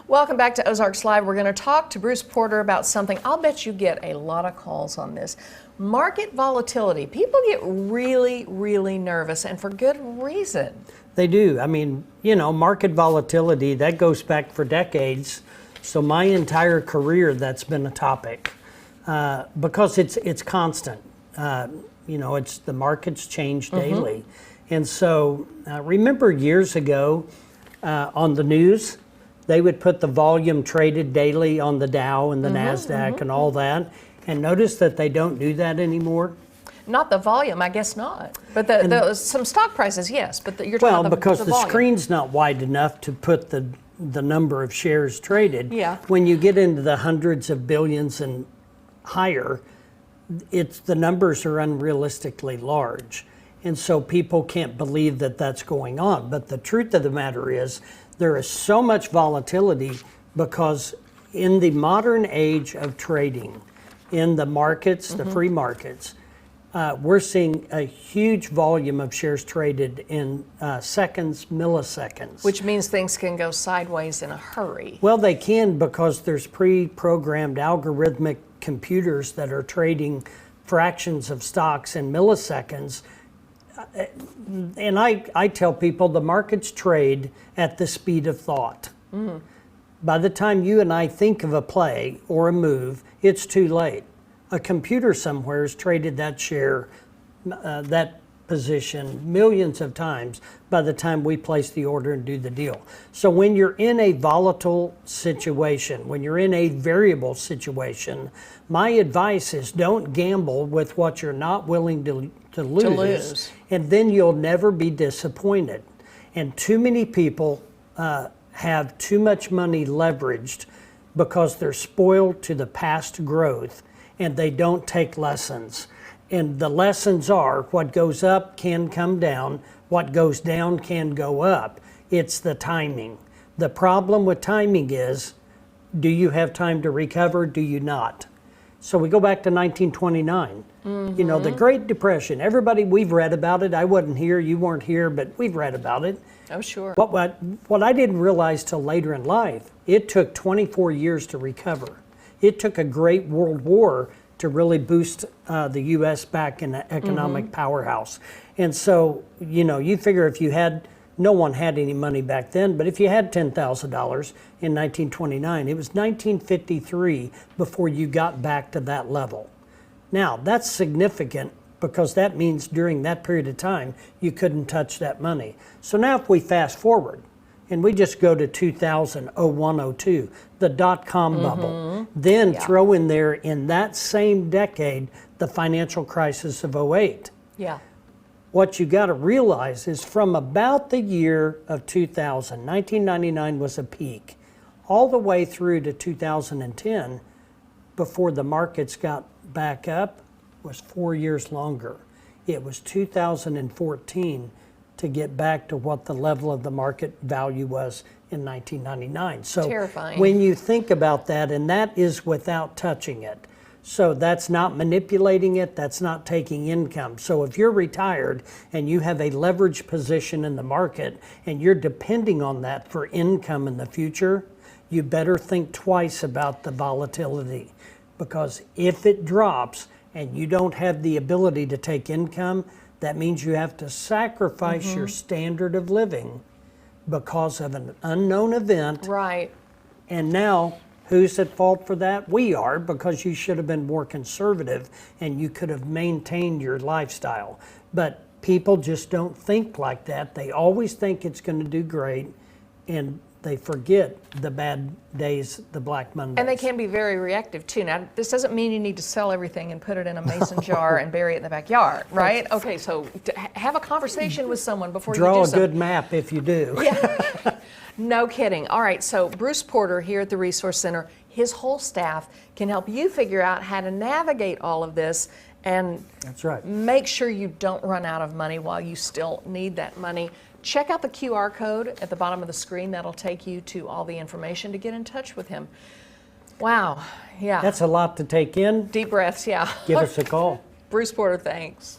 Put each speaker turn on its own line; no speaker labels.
Welcome back to Ozarks Live. We're going to talk to Bruce Porter about something. I'll bet you get a lot of calls on this. Market volatility. People get really, really nervous, and for good reason.
They do. I mean, you know, market volatility, that goes back for decades. So my entire career, that's been a topic because it's constant. You know, the markets change daily. And so remember years ago on the news, they would put the volume traded daily on the Dow and the NASDAQ and all that. And notice that they don't do that anymore.
Not the volume, I guess not. But some stock prices, yes. But you're talking about
because
the
the
volume.
screen's not wide enough to put the number of shares traded.
Yeah.
When you get into the hundreds of billions and higher, the numbers are unrealistically large. And so people can't believe that that's going on. But the truth of the matter is there is so much volatility because in the modern age of trading, in the markets, the free markets, we're seeing a huge volume of shares traded in seconds, milliseconds.
Which means things can go sideways in a hurry.
Well, they can because there's pre-programmed algorithmic computers that are trading fractions of stocks in milliseconds. And I tell people the markets trade at the speed of thought. By the time you and I think of a play or a move, it's too late. A computer somewhere has traded that share, that position millions of times by the time we place the order and do the deal. So when you're in a volatile situation, when you're in a variable situation, my advice is don't gamble with what you're not willing to lose. And then you'll never be disappointed. And too many people have too much money leveraged because they're spoiled to the past growth and they don't take lessons. And the lessons are what goes up can come down, what goes down can go up. It's the timing. The problem with timing is, do you have time to recover? Do you not? So we go back to 1929. You know, the Great Depression. Everybody, we've read about it. I wasn't here, you weren't here, but we've read about it.
Oh, sure.
What I didn't realize till later in life, it took 24 years to recover. It took a great world war to really boost the U.S. back in an economic powerhouse. And so, you know, you figure if you had, no one had any money back then, but if you had $10,000 in 1929, it was 1953 before you got back to that level. Now, that's significant because that means during that period of time, you couldn't touch that money. So now if we fast forward, and we just go to 2000, 01, 02, the dot-com bubble. Then throw in there, in that same decade, the financial crisis of 08.
Yeah.
What you got to realize is from about the year of 2000, 1999 was a peak, all the way through to 2010, before the markets got back up, was 4 years longer. It was 2014 to get back to what the level of the market value was in 1999. So
terrifying.
When you think about that, and that is without touching it. So that's not manipulating it, that's not taking income. So if you're retired and you have a leveraged position in the market and you're depending on that for income in the future, you better think twice about the volatility. Because if it drops and you don't have the ability to take income, that means you have to sacrifice your standard of living because of an unknown event.
Right.
And now, who's at fault for that? We are, because you should have been more conservative and you could have maintained your lifestyle. But people just don't think like that. They always think it's going to do great, and they forget the bad days, the Black Mondays.
And they can be very reactive too. Now, this doesn't mean you need to sell everything and put it in a mason jar and bury it in the backyard, right? Okay, so have a conversation with someone before you do
Draw a
something.
good map if you do.
Yeah. No kidding. All right, so Bruce Porter here at the Resource Center, his whole staff can help you figure out how to navigate all of this and
That's right.
make sure you don't run out of money while you still need that money. Check out the QR code at the bottom of the screen. That'll take you to all the information to get in touch with him. Wow, yeah.
That's a lot to take in.
Deep breaths, yeah.
Give us a call.
Bruce Porter, thanks.